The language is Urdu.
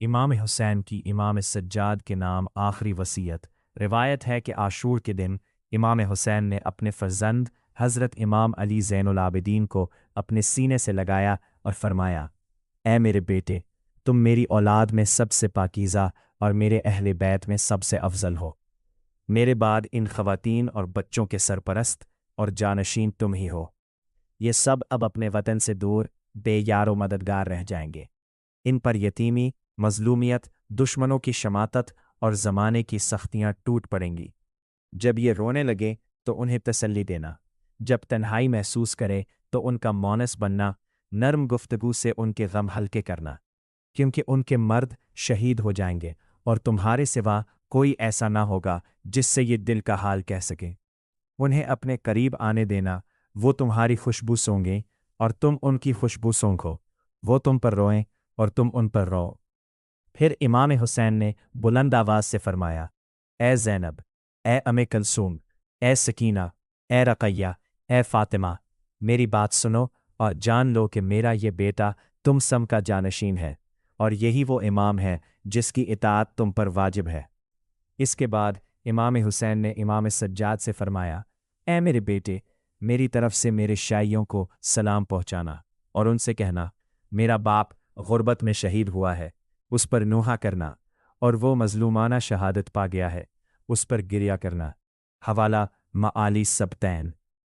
امام حسین کی امام سجاد کے نام آخری وصیت۔ روایت ہے کہ عاشور کے دن امام حسین نے اپنے فرزند حضرت امام علی زین العابدین کو اپنے سینے سے لگایا اور فرمایا، اے میرے بیٹے، تم میری اولاد میں سب سے پاکیزہ اور میرے اہل بیت میں سب سے افضل ہو۔ میرے بعد ان خواتین اور بچوں کے سرپرست اور جانشین تم ہی ہو۔ یہ سب اب اپنے وطن سے دور بے یار و مددگار رہ جائیں گے۔ ان پر یتیمی، مظلومیت، دشمنوں کی شماتت اور زمانے کی سختیاں ٹوٹ پڑیں گی۔ جب یہ رونے لگے تو انہیں تسلی دینا، جب تنہائی محسوس کرے تو ان کا مونس بننا، نرم گفتگو سے ان کے غم ہلکے کرنا، کیونکہ ان کے مرد شہید ہو جائیں گے اور تمہارے سوا کوئی ایسا نہ ہوگا جس سے یہ دل کا حال کہہ سکے۔ انہیں اپنے قریب آنے دینا، وہ تمہاری خوشبو سونگیں اور تم ان کی خوشبو سونگھو، وہ تم پر روئیں اور تم ان پر رو۔ پھر امام حسین نے بلند آواز سے فرمایا، اے زینب، اے ام کلثوم، اے سکینہ، اے رقیہ، اے فاطمہ، میری بات سنو اور جان لو کہ میرا یہ بیٹا تم سم کا جانشین ہے، اور یہی وہ امام ہے جس کی اطاعت تم پر واجب ہے۔ اس کے بعد امام حسین نے امام سجاد سے فرمایا، اے میرے بیٹے، میری طرف سے میرے شائیوں کو سلام پہنچانا اور ان سے کہنا، میرا باپ غربت میں شہید ہوا ہے، اس پر نوحہ کرنا، اور وہ مظلومانہ شہادت پا گیا ہے، اس پر گریہ کرنا۔ حوالہ معالی سبتین۔